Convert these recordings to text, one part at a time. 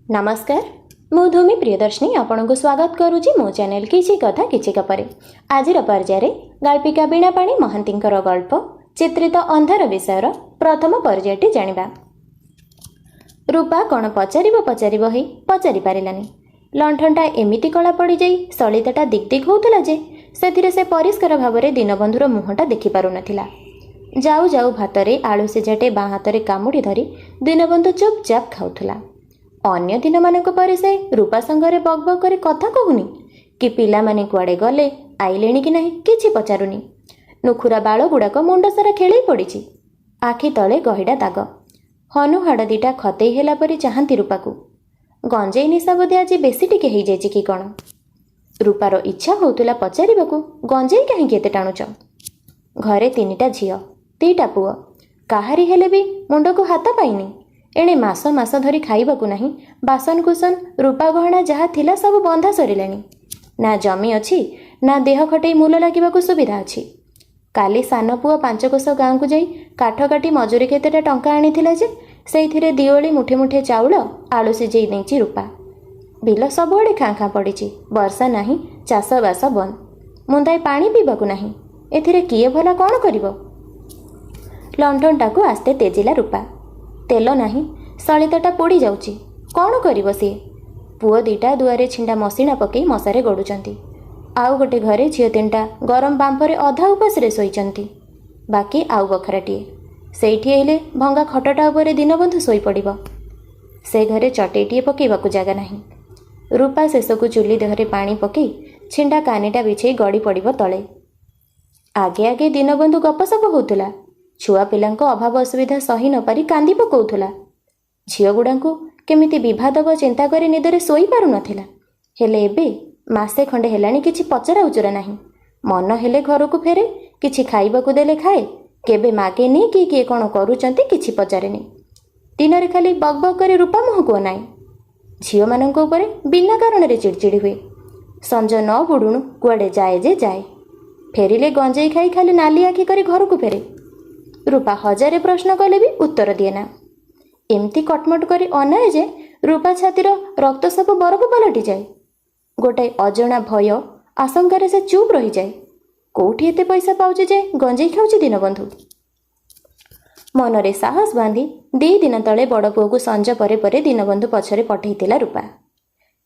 नमस्कार मु धूमि प्रियदर्शिनी आपन को स्वागत करुच्ची मो चैनल किछि कथा किछि गपरे। आजिर पर्याय गाल्पिका वीणापाणी महांतींकर गल्प चित्रित अंधार विषयर प्रथम पर्यायटी जानिबा। रूपा कौन पचारिब पचारिब होई पचारि पारिलानी। लंठनटा एमिति कला पड़ी जाई सलिताटा दिक दिक होउतला जे सेथिरे से परिष्कार भावरे दीनबंधुर मुहटा देखि पारु नथिला। जाऊ जाऊ भातरे आलू सिझाटे बाँ हातरे कामुड़ी धरी दीनबंधु चुपचाप खाउथला। अन्य दिन मानक परे से रूपा संगरे बक बक करे कथा कहूनी कि पिला माने कुआडे गले आइलेणी कि नहीं किछि पचारुनी। नुखुरा बाल गुड़ाक मुंड सारा खेले पड़ी आखि तले गहिडा दाग हनु हाड़ दीटा खतेई हेला परी चाहती रूपा को। गंजेई निशा बोधे आज बेसी टिके हो जाए कि कौन। रूपार इच्छा होउतला पचारिबाकू गंजेई काहेकि एते टाणुच। घरे तीनिटा झियो दीटा पुओ काहारी हेले भी मुंड को हाथ पाइनी। एणे मास मास धरी खाइबाकू नहीं बासन कुसन रूपा गहना जहाँ थिला सब बंधा सरिलानी। ना जमी अच्छी ना देह खटई मूल लागिबाकू सुविधा अच्छी। काली सान पुओ 5 कोस गाँ को जाई काठ काटी मजूरी केतेटा टंका आनीथिला जे सेइथिरे दिओली मुठे मुठे चाउल आलू सिझेई देइची रूपा। बिल सबुआड़े खाँ खाँ पड़ी वर्षा नहीं चाष बास बंद मुंदाए पानी पीबाकू नहीं। एथिरे किए भला कौन करिवो। लंठनटाकू आस्ते तेजिला रूपा। तेल नहीं सलिताटा पोड़ी जाउची कौन करिवो सी। पुओ दीटा दुआरे छिंडा मसीना पकई मशारे गड़ुचंती। आउ गोटे घरे झियो 3टा गरम बांफरे अधा उपासरे शोइचंती। बाकी आउ बखराटीए सेठी आइले भंगा खटटा उपरे दीनबंधु शोई पड़िबो। से घरे चटेटीए पकेइबाकू जागा नहीं। रूपा शेषकू चुली देहरे पानी पकई छिंडा कानीटा बिछेई गड़ी पड़िबो तले। आगे आगे दीनबंधु गपसप होउतला। छुआ पिलांको अभाव असुविधा सही न पारी कांदी पकाउथला। झियो गुड़ांकू केमिति विभा दब चिंता करी निदरे सोई पारु नथिला। हेले एबे मासे खंडे हेलानी किछि पचरा उचरा नाही। मन हेले घरकू फेरे किछि खाइबाकू देले खाए केबे मागे नी कि किए कोन करूचंती किछि पचारेनी। दिनरे खाली बक बक करे रूपा मुहको अनाए। झियो मानंको उपरे बिना कारण रे चिड़चिड़ी हुए। संज न बुडुणु कुआडे जाए जे जाए फेरिले गंजेई खाई खाली नाली आखि करी घरकू फेरे। रूपा हजारे प्रश्न कले भी उत्तर दिए ना। एमती कटमट करी अनाए जे रूपा छातीर रक्त सब बरफ पलटि जाए। गोटाए अजणा भय आशंकार से चुप रही जाए। कोठी एते पैसा पाउचे जे गंजेई खाउचे दीनबंधु। मनरे साहस बांधी 2 दिन तले बड़ पुओ को संज परे परे दीनबंधु पछरे पठेइतिला रूपा।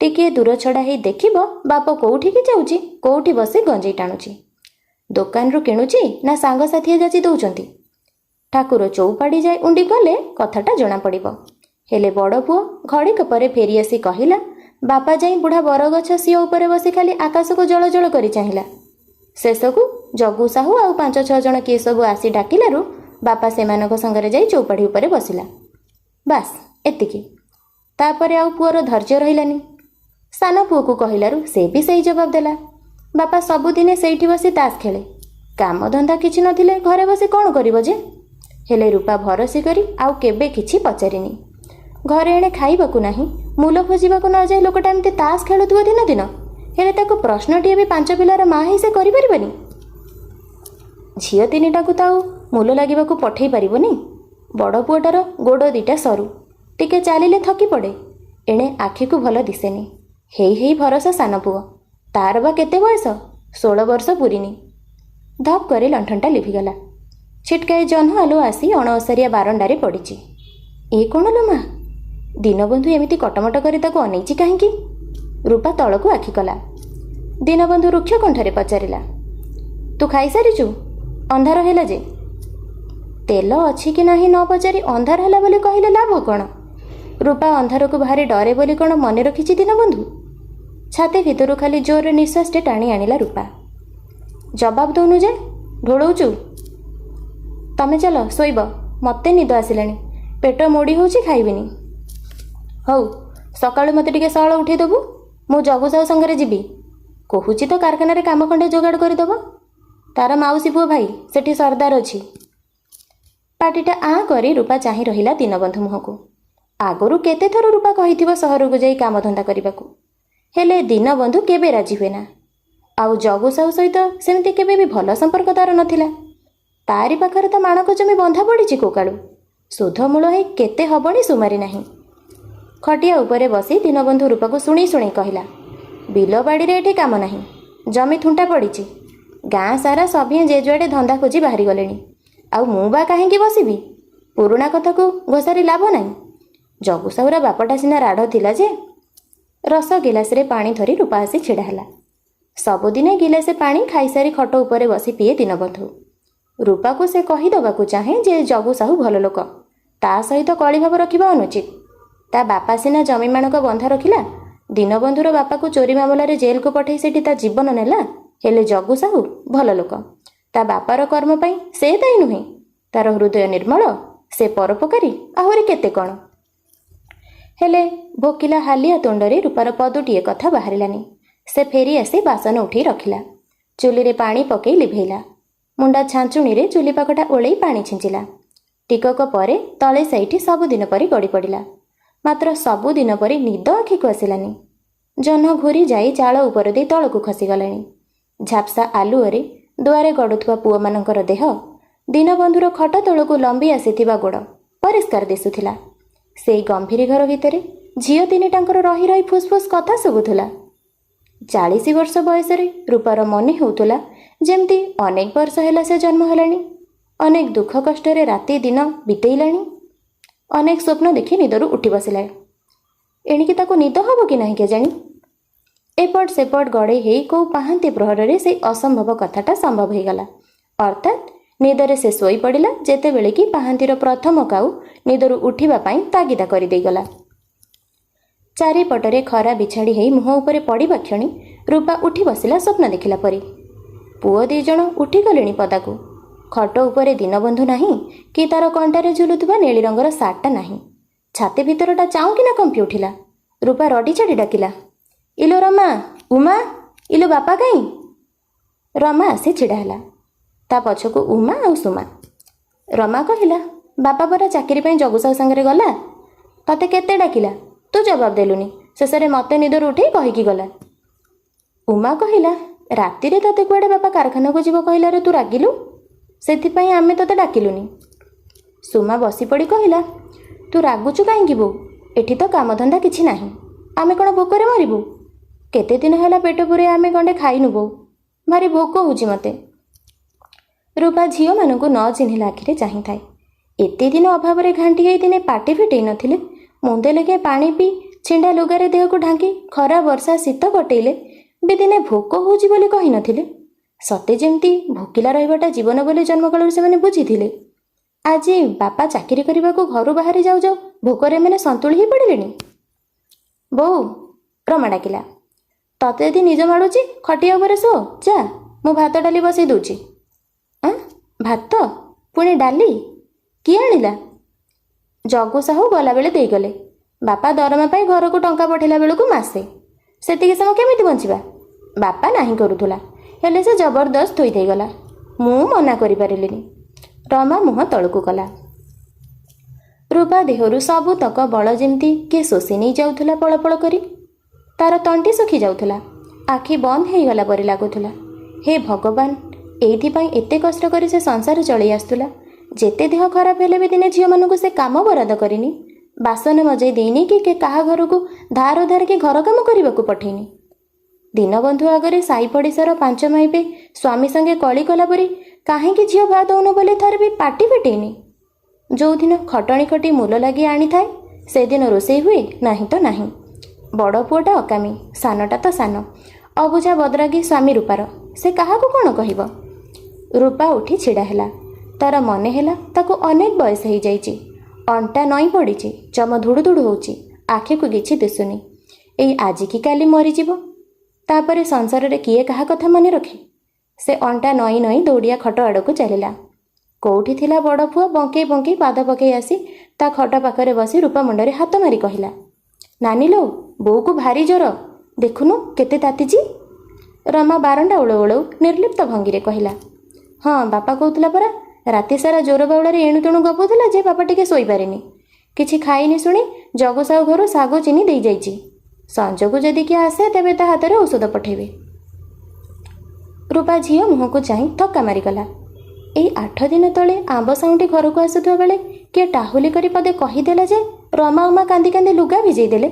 टिके दूर छड़ा ही देखिबो बाप कोठी की जाउची कोठी बसे गंजेई टाणुची। दुकान रु किणुची ना सांग साथी जाची दउचंती। ठाकुर चौपाड़ी जाए उंडी गले कथाटा जना पड़िबो। हेले बड़ पुओ घड़ीक परे फेरी आसी कहिला बापा जाई बुढ़ा बरगछ सिओ उपरे बसी खाली आकाश को जल जल करी चाहिला। शेषकू जगू साहू आउ 5-6 जन किए सबू आसी डाकिलारू बापा सेमानक संगरे जाई चौपाड़ी उपरे बसिला। बास एतिकी। तापरे आउ पुअर धैर्य रहिलानी। सान पुओ को कहिलारू से भी सही जवाब देला। बापा सबुदिने सेठी बसी तास खेले काम धंदा किछि नथिले घरे बसी कौन करिवो जे। हेले रूपा भरोसी करी आउ केबे किछि पचारिनी। घरे एणे खाइबाकू नाही मूल खोजिबाकू न जाए लोकटा एमती तास खेलुथुबो दिन दिन। हेले ताको प्रश्नटिए भी 5 पिलार माँ ही से करि परिबनी। झियो 3टाकू ताऊ मूल लागिबाकू पठेई परिबनी। बड़ पुओटार गोड़ 2टा सरू टिके चालिले थकी पड़े। एणे आखि को भल दिसेनी। हेई हेई भरोसा सान पुओ तार बा केते बयस 16 वर्ष पुरीनी। धप करे लंठनटा लिभिगला। छिटकाए जह्न आलो आसी अणअसारिया बारंडारे पड़ी। ए कौन लो माँ दीनबंधु एमिति कटमट करी ताको अनेइची काहेकि। रूपा तलकू आखि कला। दीनबंधु रुक्ष कंठरे पचारिला तू खाई सारिचु अंधार हेला जे। तेल अछि कि नाही न पचारि अंधार होला बोली कहिले लाभ कौन। रूपा अंधार को भारी डरे बोली कौन मने रखिछि दीनबंधु। छाती भितरु खाली जोर निश्वास टे टाणी आनिला रूपा। जवाब दउनु जे ढोलौचु। तमे चल शोइब मते निद आसिलानी पेट मोड़ी होउची खाइबिनी। हौ सकाळु मते टिके सकाळ उठेई देबु मु जगू साहू संगरे जीबी। कहूची तो कारखाना रे काम खंडे जोगाड़ कर देबो। तार माउसी पुओ भाई सेठी सरदार अछि। पाटीटा आ करी रूपा चाही रहिला दीनबंधु मुहको। आगरु केते थर रूपा कहिथिबो सहर को जाई काम धंदा करिबाकू। हेले दीनबंधु केबे राजी हुए ना। आउ जगू साहू सहित सेमती केबे भी भल संपर्क तार नथिला। तारी पाखरे तो माणक जमी बंधा पड़ी कोकाळू सुध मूल है केते हबणी सुमारी नहीं। ଖଟିଆ ଉପରେ ବସି ଦୀନବନ୍ଧୁ ରୂପାକୁ ଶୁଣି ଶୁଣି କହିଲା, ବିଲ ବାଡ଼ିରେ ଏଠି କାମ ନାହିଁ, ଜମି ଥୁଣ୍ଟା ପଡ଼ିଛି। ଗାଁ ସାରା ସଭିଏଁ ଯେ ଯୁଆଡ଼େ ଧନ୍ଦା ଖୋଜି ବାହାରିଗଲେଣି। ଆଉ ମୁଁ ବା କାହିଁକି ବସିବି? ପୁରୁଣା କଥାକୁ ଘୋଷାରି ଲାଭ ନାହିଁ। ଜଗୁସାହୁର ବାପଟା ସିନା ରାଢ଼ ଥିଲା ଯେ। ରସ ଗିଲାସରେ ପାଣି ଧରି ରୂପା ଆସି ଛିଡ଼ା ହେଲା। ସବୁଦିନେ ଗିଲାସେ ପାଣି ଖାଇସାରି ଖଟ ଉପରେ ବସି ପିଏ ଦୀନବନ୍ଧୁ। ରୂପାକୁ ସେ କହିଦେବାକୁ ଚାହେଁ ଯେ ଜଗୁସାହୁ ଭଲ ଲୋକ, ତା ସହିତ କଳିଭାବ ରଖିବା ଅନୁଚିତ। ତା ବାପା ସିନା ଜମିମାଣକ ବନ୍ଧା ରଖିଲା, ଦୀନବନ୍ଧୁର ବାପାକୁ ଚୋରି ମାମଲାରେ ଜେଲକୁ ପଠାଇ ସେଠି ତା ଜୀବନ ନେଲା। ହେଲେ ଜଗୁସାହୁ ଭଲ ଲୋକ। ତା ବାପାର କର୍ମ ପାଇଁ ସେ ଦାୟୀ ନୁହେଁ। ତାର ହୃଦୟ ନିର୍ମଳ, ସେ ପରୋପକାରୀ, ଆହୁରି କେତେ କ'ଣ। ହେଲେ ଭୋକିଲା ହାଲିଆ ତୁଣ୍ଡରେ ରୂପାର ପଦୁଟିଏ କଥା ବାହାରିଲାନି। ସେ ଫେରି ଆସି ବାସନ ଉଠେଇ ରଖିଲା। ଚୁଲିରେ ପାଣି ପକେଇ ଲିଭେଇଲା। ମୁଣ୍ଡା ଛାଞ୍ଚୁଣିରେ ଚୁଲି ପାଖଟା ଓଳେଇ ପାଣି ଛିଞ୍ଚିଲା। ଟିକକ ପରେ ତଳେ ସେଇଠି ସବୁଦିନ ପରି ଗଡ଼ି ପଡ଼ିଲା। ମାତ୍ର ସବୁଦିନ ପରି ନିଦ ଆଖିକୁ ଆସିଲାନି। ଜହ୍ନ ଘୁରି ଯାଇ ଚାଳ ଉପର ଦେଇ ତଳକୁ ଖସିଗଲାଣି। ଝାପ୍ସା ଆଲୁଅରେ ଦୁଆରେ ଗଡ଼ୁଥିବା ପୁଅମାନଙ୍କର ଦେହ, ଦୀନବନ୍ଧୁର ଖଟ ତଳକୁ ଲମ୍ବି ଆସିଥିବା ଗୋଡ଼ ପରିଷ୍କାର ଦିଶୁଥିଲା। ସେଇ ଗମ୍ଭୀରି ଘର ଭିତରେ ଝିଅ ତିନିଟାଙ୍କର ରହି ରହି ଫୁସ୍ଫୁସ୍ କଥା ଶୁଭୁଥିଲା। 40 ବର୍ଷ ବୟସରେ ରୂପାର ମନେ ହେଉଥିଲା ଯେମିତି ଅନେକ ବର୍ଷ ହେଲା ସେ ଜନ୍ମ ହେଲାଣି। ଅନେକ ଦୁଃଖ କଷ୍ଟରେ ରାତି ଦିନ ବିତେଇଲାଣି। ଅନେକ ସ୍ୱପ୍ନ ଦେଖି ନିଦରୁ ଉଠି ବସିଲା। ଏଣିକି ତାକୁ ନିଦ ହେବ କି ନାହିଁ କେଜାଣି। ଏପଟ ସେପଟ ଗଡ଼େଇ ହେଇ କେଉଁ ପାହାନ୍ତି ପ୍ରହରରେ ସେଇ ଅସମ୍ଭବ କଥାଟା ସମ୍ଭବ ହୋଇଗଲା। ଅର୍ଥାତ୍ ନିଦରେ ସେ ଶୋଇପଡ଼ିଲା ଯେତେବେଳେ କି ପାହାନ୍ତିର ପ୍ରଥମ କାଉ ନିଦରୁ ଉଠିବା ପାଇଁ ତାଗିଦା କରିଦେଇଗଲା। ଚାରିପଟରେ ଖରା ବିଛାଡ଼ି ହେଇ ମୁହଁ ଉପରେ ପଡ଼ିବା କ୍ଷଣି ରୂପା ଉଠି ବସିଲା ସ୍ୱପ୍ନ ଦେଖିଲା ପରି। ପୁଅ 2 ଜଣ ଉଠିଗଲେଣି ପଦାକୁ। ଖଟ ଉପରେ ଦୀନବନ୍ଧୁ ନାହିଁ କି ତାର କଣ୍ଟାରେ ଝୁଲୁଥିବା ନେଳି ରଙ୍ଗର ସାର୍ଟଟା ନାହିଁ। ଛାତି ଭିତରଟା ଚାଉଁକିନା କମ୍ପି ଉଠିଲା। ରୂପା ରଡ଼ି ଛାଡ଼ି ଡାକିଲା, ଇଲୋ ରମା, ଉମା, ଇଲୋ ବାପା କାଇଁ? ରମା ଆସି ଛିଡ଼ା ହେଲା। ତା ପଛକୁ ଉମା ଆଉ ସୁମା। ରମା କହିଲା, ବାପା ପରା ଚାକିରି ପାଇଁ ଜଗୁସାହୁ ସାଙ୍ଗରେ ଗଲା। ତତେ କେତେ ଡାକିଲା, ତୁ ଜବାବ ଦେଲୁନି। ଶେଷରେ ମୋତେ ନିଦରୁ ଉଠେଇ କହିକି ଗଲା। ଉମା କହିଲା, ରାତିରେ ତତେ କୁଆଡ଼େ ବାପା କାରଖାନାକୁ ଯିବ କହିଲାରୁ ତୁ ରାଗିଲୁ, ସେଥିପାଇଁ ଆମେ ତତେ ଡାକିଲୁନି। ସୁମା ବସିପଡ଼ି କହିଲା, ତୁ ରାଗୁଛୁ କାହିଁକି ବୋଉ? ଏଠି ତ କାମଧନ୍ଦା କିଛି ନାହିଁ। ଆମେ କ'ଣ ଭୋକରେ ମରିବୁ? କେତେ ଦିନ ହେଲା ପେଟ ପୁରେଇ ଆମେ ଗଣ୍ଡେ ଖାଇନୁ ବୋଉ। ଭାରି ଭୋକ ହେଉଛି ମୋତେ। ରୂପା ଝିଅମାନଙ୍କୁ ନ ଚିହ୍ନିଲା ଆଖିରେ ଚାହିଁଥାଏ। ଏତେ ଦିନ ଅଭାବରେ ଘାଣ୍ଟି ହେଇ ଦିନେ ପାଟି ଫିଟେଇ ନଥିଲେ, ମୁନ୍ଦେ ଲେଖେ ପାଣି ପିଇ ଛିଣ୍ଡା ଲୁଗାରେ ଦେହକୁ ଢାଙ୍କି ଖରା ବର୍ଷା ଶୀତ କଟେଇଲେ ବି ଦିନେ ଭୋକ ହେଉଛି ବୋଲି କହିନଥିଲେ। ସତେ ଯେମିତି ଭୋକିଲା ରହିବାଟା ଜୀବନ ବୋଲି ଜନ୍ମକାଳରୁ ସେମାନେ ବୁଝିଥିଲେ। ଆଜି ବାପା ଚାକିରି କରିବାକୁ ଘରୁ ବାହାରି ଯାଉ ଯାଉ ଭୋକରେ ଏମାନେ ସନ୍ତୁଳି ହେଇ ପଡ଼ିଲେଣି। ବୋଉ, ରମା ଡାକିଲା, ତତେ ଯଦି ନିଜ ମାଡ଼ୁଛି ଖଟିଆ ଉପରେ ଶୋ, ଯା, ମୁଁ ଭାତ ଡାଲି ବସେଇ ଦେଉଛି। ଭାତ ପୁଣି ଡାଲି କିଏ ଆଣିଲା? ଜଗୁସାହୁ ଗଲାବେଳେ ଦେଇଗଲେ। ବାପା ଦରମା ପାଇଁ ଘରକୁ ଟଙ୍କା ପଠାଇଲା ବେଳକୁ ମାସେ। ସେତିକି ସମୟ କେମିତି ବଞ୍ଚିବା? ବାପା ନାହିଁ କରୁଥିଲା, ହେଲେ ସେ ଜବରଦସ୍ତ ଥୋଇ ଦେଇଗଲା। ମୁଁ ମନା କରିପାରିଲିନି। ରମା ମୁହଁ ତଳକୁ କଲା। ରୂପା ଦେହରୁ ସବୁତକ ବଳ ଯେମିତି କିଏ ଶୋଷି ନେଇ ଯାଉଥିଲା ପଳ ପଳ କରି। ତାର ତଣ୍ଟି ଶୁଖି ଯାଉଥିଲା। ଆଖି ବନ୍ଦ ହେଇଗଲା ପରି ଲାଗୁଥିଲା। ହେ ଭଗବାନ, ଏଇଥିପାଇଁ ଏତେ କଷ୍ଟ କରି ସେ ସଂସାର ଚଳେଇ ଆସୁଥିଲା। ଯେତେ ଦେହ ଖରାପ ହେଲେ ବି ଦିନେ ଝିଅମାନଙ୍କୁ ସେ କାମ ବରାଦ କରିନି, ବାସନ ମଜେଇ ଦେଇନି କି କାହା ଘରକୁ ଧାର ଉଧାର କି ଘର କାମ କରିବାକୁ ପଠେଇନି। ଦୀନବନ୍ଧୁ ଆଗରେ ସାଇ ପଡ଼ିଶାର 5 ମାଇପେ ସ୍ୱାମୀ ସଙ୍ଗେ କଳି କଲା ପରି କାହିଁକି ଝିଅ ଭାତ ଦଉନ ବୋଲି ଥରେ ବି ପାଟି ଫିଟେଇନି। ଯେଉଁଦିନ ଖଟଣି ଖଟି ମୂଲ ଲାଗି ଆଣିଥାଏ ସେଦିନ ରୋଷେଇ ହୁଏ ନାହିଁ ତ ନାହିଁ। ବଡ଼ ପୁଅଟା ଅକାମୀ, ସାନଟା ତ ସାନ, ଅବୁଝା ବଦରାଗୀ ସ୍ୱାମୀ ରୂପାର। ସେ କାହାକୁ କ'ଣ କହିବ? ରୂପା ଉଠି ଛିଡ଼ା ହେଲା। ତାର ମନେ ହେଲା ତାକୁ ଅନେକ ବୟସ ହେଇଯାଇଛି। ଅଣ୍ଟା ନଇଁ ପଡ଼ିଛି, ଚମ ଧୁଡ଼ୁ ଧୁଡ଼ୁ ହେଉଛି, ଆଖିକୁ କିଛି ଦିଶୁନି। ଏଇ ଆଜିକି କାଲି ମରିଯିବ। ତାପରେ ସଂସାରରେ କିଏ କାହା କଥା ମନେ ରଖେ? ସେ ଅଣ୍ଟା ନଇଁ ନଇଁ ଦୌଡ଼ିଆ ଖଟ ଆଡ଼କୁ ଚାଲିଲା। କେଉଁଠି ଥିଲା ବଡ଼ ପୁଅ ବଙ୍କେଇ ବଙ୍କେଇ ପାଦ ପକେଇ ଆସି ତା ଖଟ ପାଖରେ ବସି ରୂପା ମୁଣ୍ଡରେ ହାତ ମାରି କହିଲା, ନାନୀଲୋ, ବୋଉକୁ ଭାରି ଜ୍ୱର, ଦେଖୁନୁ କେତେ ତାତିଛି। ରମା ବାରଣ୍ଡା ଓଳଉ ଓଳଉ ନିର୍ଲିପ୍ତ ଭଙ୍ଗୀରେ କହିଲା, ହଁ ବାପା କହୁଥିଲା ପରା, ରାତି ସାରା ଜ୍ୱର ବାଉଳାରେ ଏଣୁ ତେଣୁ ଗପୁଥିଲା ଯେ ବାପା ଟିକେ ଶୋଇପାରିନି। କିଛି ଖାଇନି ଶୁଣି ଜଗୁସାହୁ ଘରୁ ଶାଗ ଚିନି ଦେଇଯାଇଛି। ସଞ୍ଜକୁ ଯଦି କିଏ ଆସେ ତେବେ ତା ହାତରେ ଔଷଧ ପଠାଇବେ। ରୂପା ଝିଅ ମୁହଁକୁ ଚାହିଁ ଥକ୍କା ମାରିଗଲା। ଏଇ 8 ଦିନ ତଳେ ଆମ୍ବ ସାଉଁଟି ଘରକୁ ଆସୁଥିବା ବେଳେ କିଏ ଟାହୁଲି କରି ପଦେ କହିଦେଲା ଯେ ରମା ଉମା କାନ୍ଦି କାନ୍ଦି ଲୁଗା ଭିଜେଇ ଦେଲେ।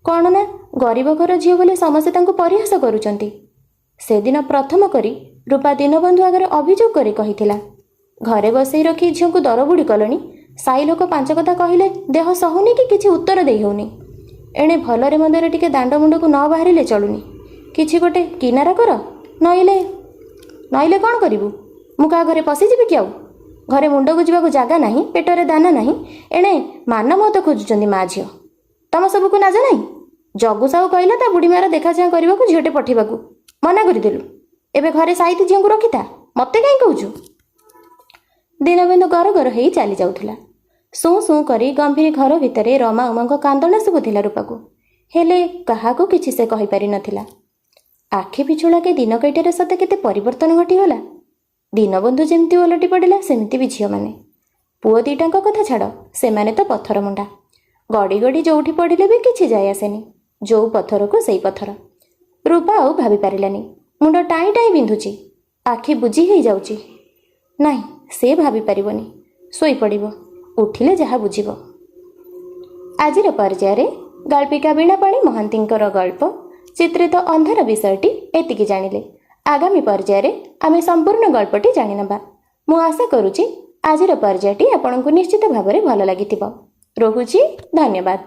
କ'ଣ ନା ଗରିବ ଘର ଝିଅ ବୋଲି ସମସ୍ତେ ତାଙ୍କୁ ପରିହାସ କରୁଛନ୍ତି। ସେଦିନ ପ୍ରଥମ କରି ରୂପା ଦୀନବନ୍ଧୁ ଆଗରେ ଅଭିଯୋଗ କରି କହିଥିଲା, ଘରେ ବସେଇ ରଖି ଝିଅଙ୍କୁ ଦରବୁଡ଼ି କଲଣି। ସାଇ ଲୋକ ପାଞ୍ଚ କଥା କହିଲେ ଦେହ ସହୁନି କି କିଛି ଉତ୍ତର ଦେଇ ହେଉନି। ଏଣେ ଭଲରେ ମନ୍ଦରେ ଟିକେ ଦାଣ୍ଡ ମୁଣ୍ଡକୁ ନ ବାହାରିଲେ ଚଳୁନି। କିଛି ଗୋଟେ କିନାରା କର, ନଇଲେ କ'ଣ କରିବୁ? ମୁଁ କାହା ଘରେ ପଶିଯିବି କି ଆଉ? ଘରେ ମୁଣ୍ଡକୁ ଯିବାକୁ ଜାଗା ନାହିଁ, ପେଟରେ ଦାନା ନାହିଁ, ଏଣେ ମାନ ମହତ ଖୋଜୁଛନ୍ତି ମା ଝିଅ। ତମ ସବୁକୁ ନାଜ ନାହିଁ? ଜଗୁ ସାହୁ କହିଲା ତା ବୁଢ଼ୀମାର ଦେଖାଚାହାଁ କରିବାକୁ ଝିଅଟେ ପଠେଇବାକୁ, ମନା କରିଦେଲୁ। ଏବେ ଘରେ ସାଇତି ଝିଅଙ୍କୁ ରଖିଥା, ମୋତେ କାହିଁ କହୁଛୁ? ଦୀନବନ୍ଧୁ ଗର ହେଇ ଚାଲି ଯାଉଥିଲା। ସୁଁ ସୁଁ କରି ଗମ୍ଭୀର ଘର ଭିତରେ ରମା ଉମାଙ୍କ କାନ୍ଦଣା ଶୁଭୁଥିଲା ରୂପାକୁ। ହେଲେ କାହାକୁ କିଛି ସେ କହିପାରିନଥିଲା। ଆଖି ପିଛୁଳାକେ ଦିନ କଇଟାରେ ସତେ କେତେ ପରିବର୍ତ୍ତନ ଘଟିଗଲା। ଦୀନବନ୍ଧୁ ଯେମିତି ଓଲଟି ପଡ଼ିଲା, ସେମିତି ବି ଝିଅମାନେ। ପୁଅ ଦିଟାଙ୍କ କଥା ଛାଡ଼, ସେମାନେ ତ ପଥର ମୁଣ୍ଡା। ଗଡ଼ି ଗଡ଼ି ଯୋଉଠି ପଡ଼ିଲେ ବି କିଛି ଯାଇ ଆସେନି। ଯୋଉ ପଥରକୁ ସେଇ ପଥର। ରୂପା ଆଉ ଭାବି ପାରିଲାନି। ମୁଣ୍ଡ ଟାଇଁ ଟାଇଁ ବିନ୍ଧୁଛି, ଆଖି ବୁଜି ହେଇଯାଉଛି। ନାହିଁ, ସେ ଭାବିପାରିବନି, ଶୋଇପଡ଼ିବ। ଉଠିଲେ ଯାହା ବୁଝିବ। ଆଜିର ପର୍ଯ୍ୟାୟରେ ଗାଳ୍ପିକା ବୀଣାପାଣି ମହାନ୍ତିଙ୍କର ଗଳ୍ପ ଚିତ୍ରିତ ଅନ୍ଧାର ବିଷୟଟି ଏତିକି ଜାଣିଲେ। ଆଗାମୀ ପର୍ଯ୍ୟାୟରେ ଆମେ ସମ୍ପୂର୍ଣ୍ଣ ଗଳ୍ପଟି ଜାଣିନେବା। ମୁଁ ଆଶା କରୁଛି ଆଜିର ପର୍ଯ୍ୟାୟଟି ଆପଣଙ୍କୁ ନିଶ୍ଚିତ ଭାବରେ ଭଲ ଲାଗିଥିବ। ରହୁଛି, ଧନ୍ୟବାଦ।